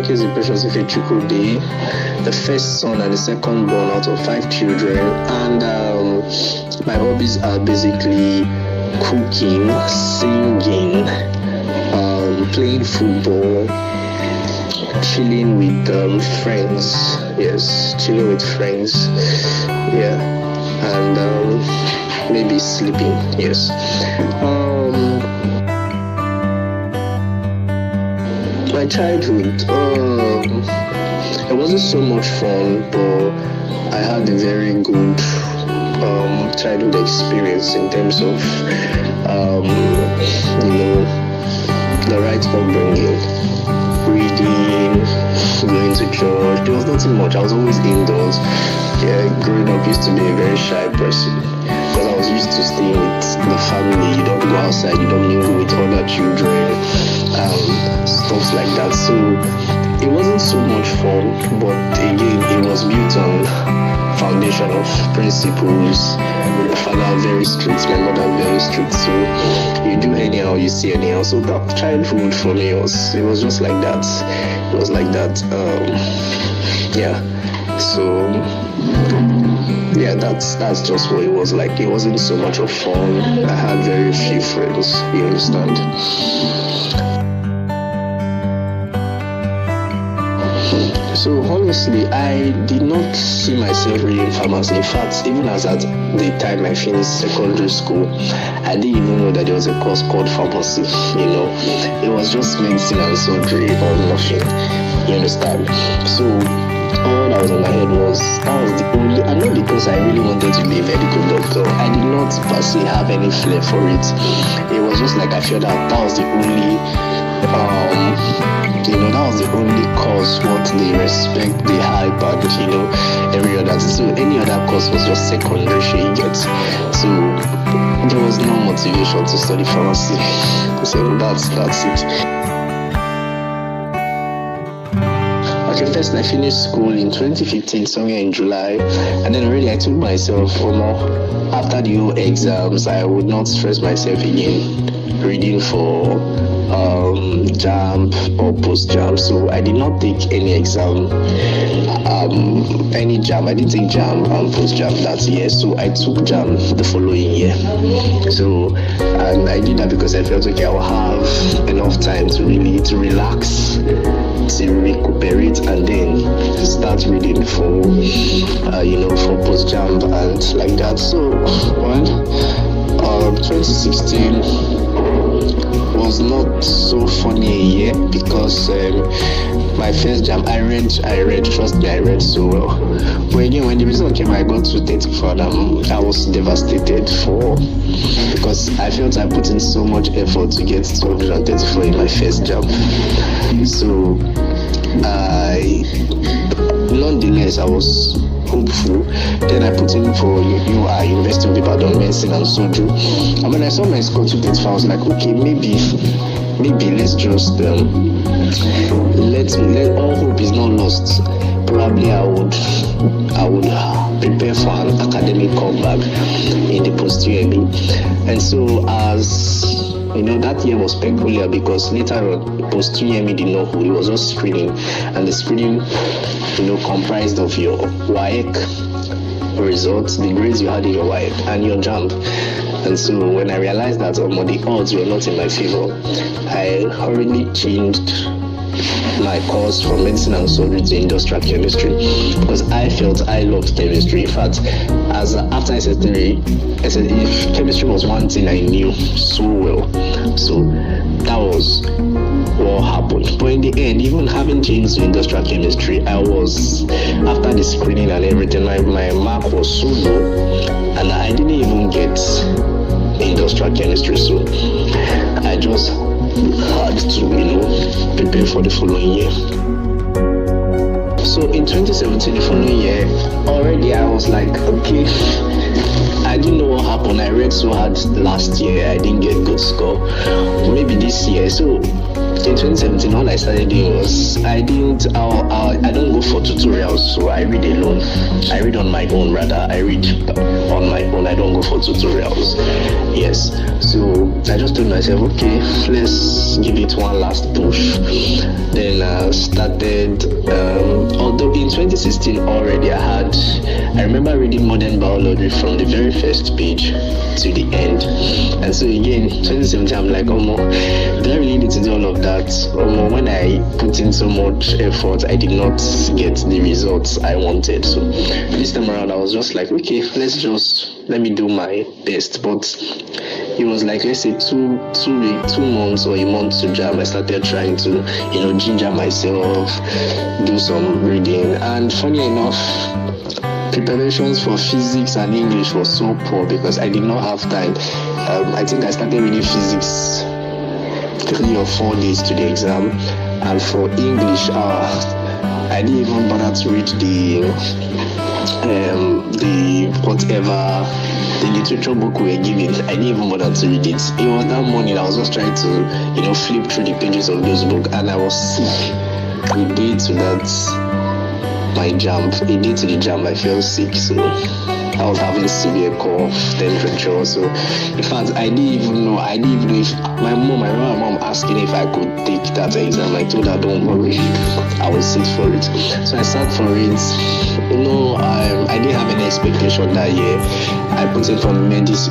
Akaeze Precious the first son and the second born out of 5 children, and my hobbies are basically cooking, singing, playing football, chilling with friends. Yes, chilling with friends. Yeah, and maybe sleeping. Yes. My childhood, it wasn't so much fun, but I had a very good childhood experience in terms of the right upbringing, reading, going to church. There was nothing much. I was always indoors. Yeah, growing up used to be a very shy person because I was used to staying with the family. You don't go outside, you don't mingle with other children, stuff like that. So it wasn't so much fun, but again, it was built on foundation of principles. My father very strict, my mother very strict. So you do anyhow, you see anyhow. So that childhood for me it was just like that. It was like that. Yeah. So yeah, that's just what it was like. It wasn't so much of fun. I had very few friends. You understand? So honestly, I did not see myself really in pharmacy. In fact, even as at the time I finished secondary school, I didn't even know that there was a course called pharmacy. It was just medicine and surgery or nothing. You understand? So all that was in my head was that was the only, and not because I really wanted to be a medical doctor. I did not per se have any flair for it. It was just like I felt that was the only that was the only course what they respect, they hype, and every other. So any other course was just secondary shit you get. So there was no motivation to study pharmacy. So that's it. Okay, first I finished school in 2015, somewhere in July, and then really I took myself after the whole exams, I would not stress myself again reading for JAMB or post-JAMB. So I did not take any exam, any JAMB. I didn't take JAMB and post-JAMB that year. So I took JAMB the following year. So and I did that because I felt okay, I will have enough time to relax, to recuperate, and then start reading for for post-JAMB and like that. So 2016 was not so funny a year because my first JAMB, I read, trust me, I read so well. But again, when the result came, I got to 34 and I was devastated because I felt I put in so much effort to get 234 in my first JAMB. So nonetheless, I was hopeful. Then I put in for University of Ibadan medicine and surgery. And when I saw my score 234, I was like, okay, maybe let's just let all hope is not lost. Probably I would prepare for an academic comeback in the post-UME. And so as that year was peculiar because later on, post-UME did not hold. It was just screening, and the screening, comprised of your WAEC results, the grades you had in your WAEC, and your JAMB. And so when I realized that the odds were not in my favor, I hurriedly changed my course from medicine and surgery to industrial chemistry because I felt I loved chemistry. In fact, after SS3, I said if chemistry was one thing I knew so well, so that was what happened. But in the end, even having changed to industrial chemistry, I was, after the screening and everything, my mark was so low, and I didn't even get industrial chemistry. So I just had to, prepare for the following year. So in 2017, the following year, already I was like, okay, I didn't know what happened. I read so hard last year, I didn't get good score. Maybe this year. So in 2017, all I started doing was I don't go for tutorials, so I read alone. I read on my own rather. I read on my own. I don't go for tutorials. Yes. So I just told myself, okay, let's give it one last push. Then I started, although in 2016 already I remember reading modern biology from the very first page to the end. And so again, 2017, I'm like, do I really need to do all of that? When I put in so much effort, I did not get the results I wanted. So this time around, I was just like, okay, let me do my best. But it was like, let's say 2 months or a month to JAMB. I started trying to, ginger myself, do some reading. And funny enough, preparations for physics and English was so poor because I did not have time. I think I started reading physics 3 or 4 days to the exam, and for English, I didn't even bother to read the literature book we were given. I didn't even bother to read it. It was that morning I was just trying to, flip through the pages of those books, and I was sick. A day to my JAMB, a day to the JAMB, I felt sick, so I was having severe cough, temperature. So in fact, I didn't even know if I remember my mom asking if I could take that exam. I told her, don't worry, I will sit for it. So I sat for it. I didn't have any expectation that year. I put in for MLS,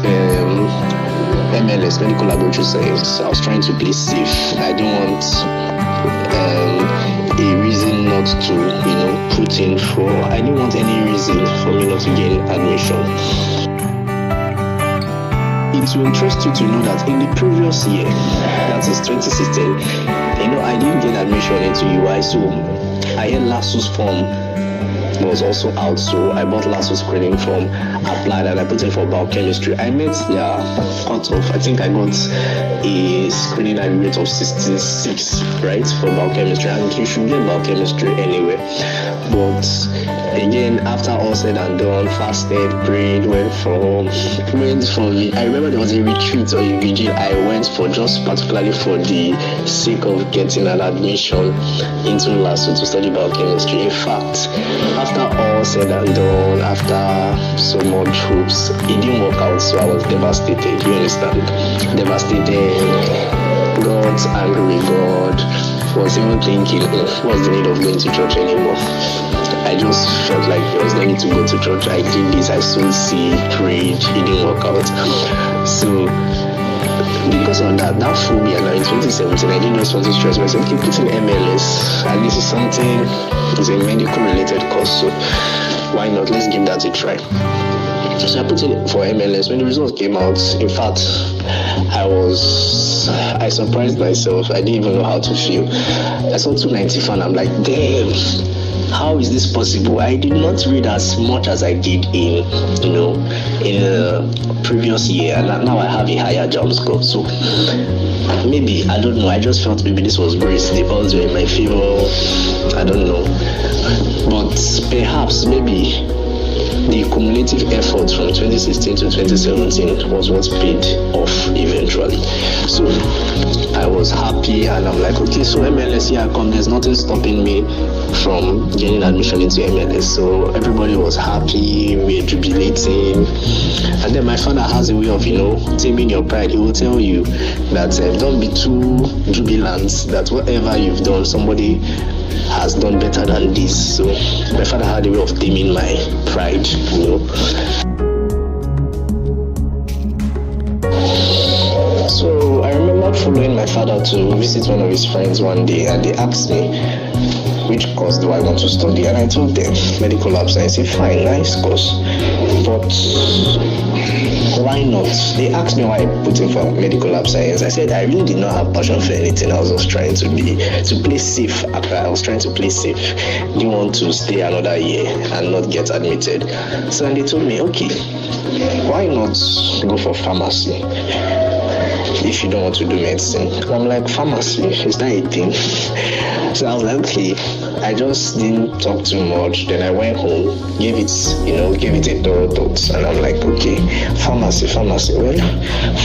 medical laboratory science. I was trying to play safe. I didn't want a reason not to put in for. I didn't want any reason for me not to gain admission. It will interest you to know that in the previous year, that is 2016, I didn't get admission into UI, so I had LASU's form was also out, so I bought LASU's screening form, applied, and I put in for biochemistry. I met their cutoff. I think I got a screening aggregate of 66, right, for biochemistry, and you should get biochemistry anyway. But again, after all said and done, fasted, prayed, went for I remember there was a retreat or a vigil I went for, just particularly for the sake of getting an admission into LASU to study biochemistry. In fact, after all said and done, after so much hopes, it didn't work out, so I was devastated. You understand? Devastated. God's angry with God. Was even thinking, what's the need of going to church anymore? I just felt like there was no need to go to church. I did this, I sowed seed, prayed, it didn't work out. So because of that phobia, now in 2017, I didn't just want to stress myself, keep putting MLS, and this is something, it's a medical related course, so why not? Let's give that a try. So I put in for MLS. When the results came out, in fact, I surprised myself. I didn't even know how to feel. I saw 294 and I'm like, damn, how is this possible? I did not read as much as I did in the previous year, and now I have a higher JAMB score. So maybe, I don't know, I just felt maybe this was grace. The odds were in my favor. I don't know. But perhaps, maybe the cumulative effort from 2016 to 2017 was what paid off eventually. So I was happy, and I'm like, okay, so MLS, here I come. There's nothing stopping me from getting admission into MLS. So everybody was happy, we were jubilating. And then my father has a way of, taming your pride. He will tell you that don't be too jubilant, that whatever you've done, somebody has done better than this. So my father had a way of taming my pride, So I remember following my father to visit one of his friends one day, and they asked me, which course do I want to study? And I told them medical lab science. I said, fine, nice course, but why not? They asked me why I put in for medical lab science. I said I really did not have passion for anything. I was just trying to play safe. I was trying to play safe. Didn't want to stay another year and not get admitted. So they told me, okay, why not go for pharmacy if you don't want to do medicine? And I'm like, pharmacy, is that a thing? So I was like, okay. I just didn't talk too much. Then I went home, gave it a thorough thought, and I'm like, okay, pharmacy. Well,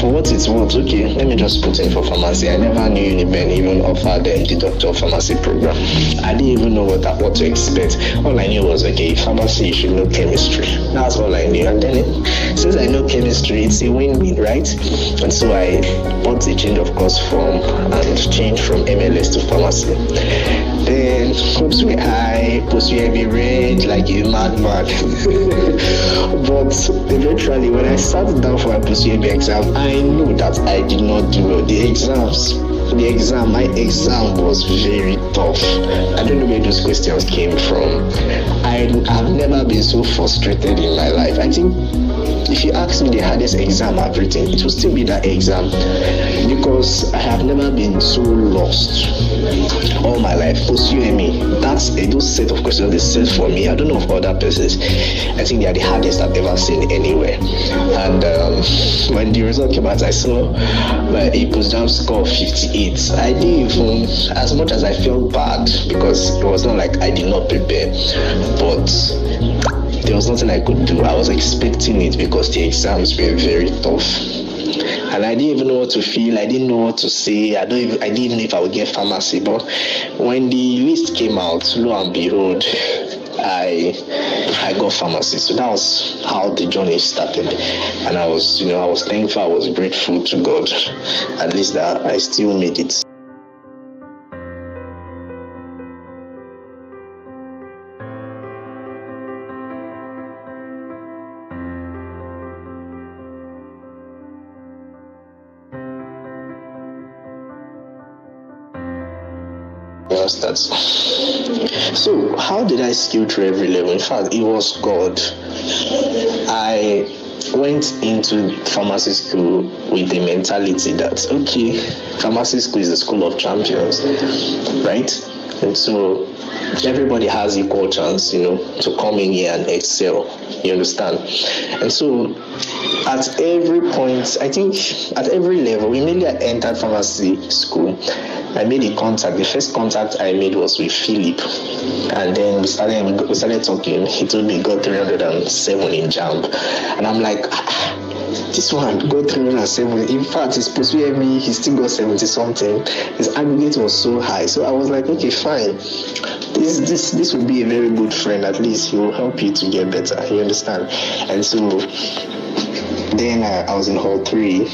for what it was, okay, let me just put in for pharmacy. I never knew Uniben even offered the Doctor of Pharmacy program. I didn't even know what to expect. All I knew was, okay, pharmacy, you should know chemistry. That's all I knew. And then since I know chemistry, it's a win-win, right? And so I bought a change of course form and changed from MLS to pharmacy. Then hopes were high, post were be red like a madman. But eventually, when I sat down for a post exam, I knew that I did not do well. My exam was very tough. I don't know where those questions came from. I've never been so frustrated in my life. I think if you ask me the hardest exam I've written, it will still be that exam, because I have never been so lost all my life. Post UME, that's those set of questions they set for me. I don't know of other persons. I think they are the hardest I've ever seen anywhere. And when the result came out, I saw a post-jam score of 58. I didn't even, as much as I felt bad, because it was not like I did not prepare, but there was nothing I could do. I was expecting it because the exams were very tough. And I didn't even know what to feel. I didn't know what to say. I didn't even know if I would get pharmacy. But when the list came out, lo and behold, I got pharmacy. So that was how the journey started. And I was thankful. I was grateful to God, at least that I still made it. So how did I scale through every level? In fact, it was God. I went into pharmacy school with the mentality that, okay, pharmacy school is the school of champions, right? And so everybody has equal chance, to come in here and excel. You understand? And so at every point, I think at every level, immediately I entered pharmacy school, I made a contact. The first contact I made was with Philip, and then we started talking. He told me he got 307 in JAMB, and I'm like, this one got 307. In fact, he's supposed to hear me. He still got 70 something. His aggregate was so high, so I was like, okay, fine. This would be a very good friend. At least he will help you to get better. You understand? And so then I was in hall 3.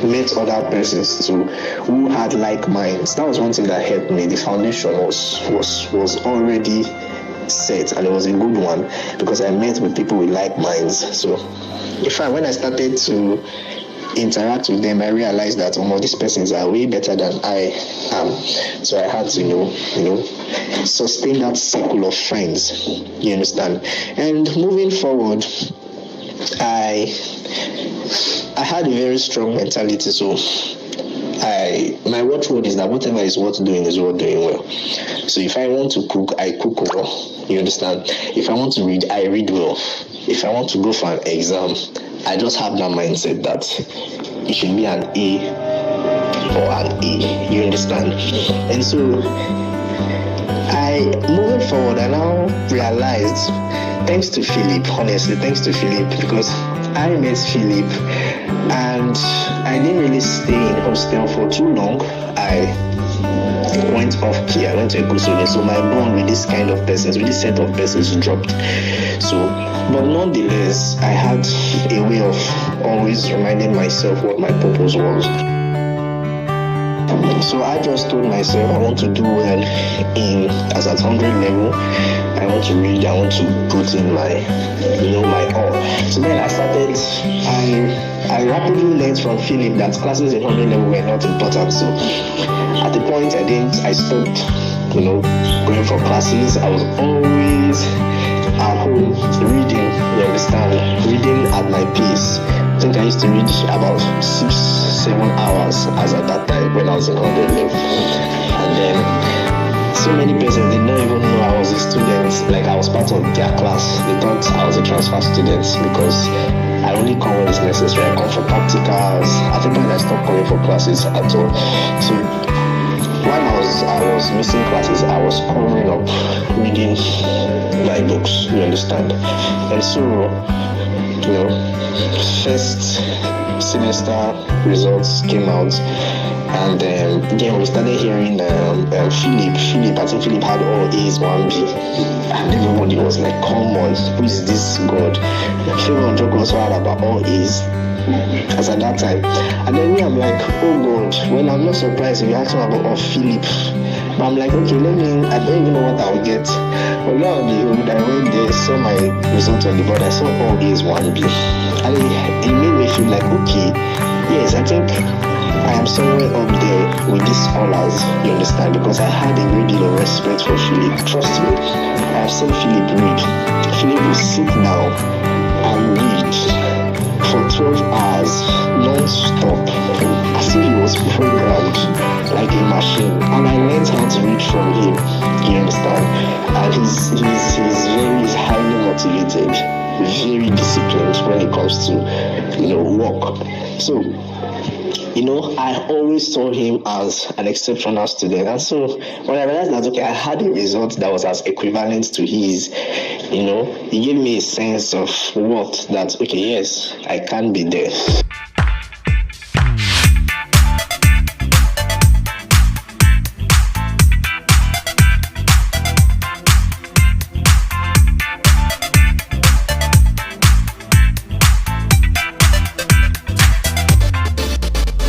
Met other persons too who had like minds. That was one thing that helped me. The foundation was already set, and it was a good one because I met with people with like minds. So when I started to interact with them, I realized that these persons are way better than I am. So I had to sustain that circle of friends. You understand? And moving forward, I had a very strong mentality. So my watchword is that whatever is worth doing is worth doing well. So if I want to cook, I cook well. You understand? If I want to read, I read well. If I want to go for an exam, I just have that mindset that it should be an A or an A. You understand? And so moving forward, I now realized, thanks to Philip, because I met Philip and I didn't really stay in hostel for too long. I went off key. I went to Ekosole. So my bond with this kind of persons, with this set of persons dropped. But nonetheless, I had a way of always reminding myself what my purpose was. So I just told myself I want to do well as at 100 level. I want to read, I want to put in my all. So then I started, I rapidly learned from Philip that classes in 100 level were not important. So at the point I stopped, going for classes. I was always at home reading, you understand, reading at my pace. I think I used to read about 6-7 hours as at that time when I was in 100 level. And then so many persons did not even know I was a student, like I was part of their class. They thought I was a transfer student because I only come when it's necessary. I come for practicals. At the point I stopped coming for classes at all. So when I was missing classes, I was covering up reading my books, you understand? And so first semester results came out, and then we started hearing Philip. I think Philip had all A's, 1B, and everybody was like, come on, who is this God? Everyone joke also had about all A's as at that time. And then me, I'm like, oh God, well, I'm not surprised if you ask me about Philip. But I'm like, okay, I don't even know what I'll get. But now I went there, saw my result on the board, I saw all A's, 1B. And it made me feel like, okay, yes, I think I am somewhere up there with these scholars, you understand, because I had a great deal of respect for Philip. Trust me, I have seen Philip read. Philip will sit down and read for 12 hours, non-stop, as if he was programmed like a machine. And I learned how to read from him, you understand? And he's highly motivated, very disciplined when it comes to, work. So, I always saw him as an exceptional student. And so when I realized that, okay, I had a result that was as equivalent to his, it gave me a sense of what that, okay, yes, I can be there.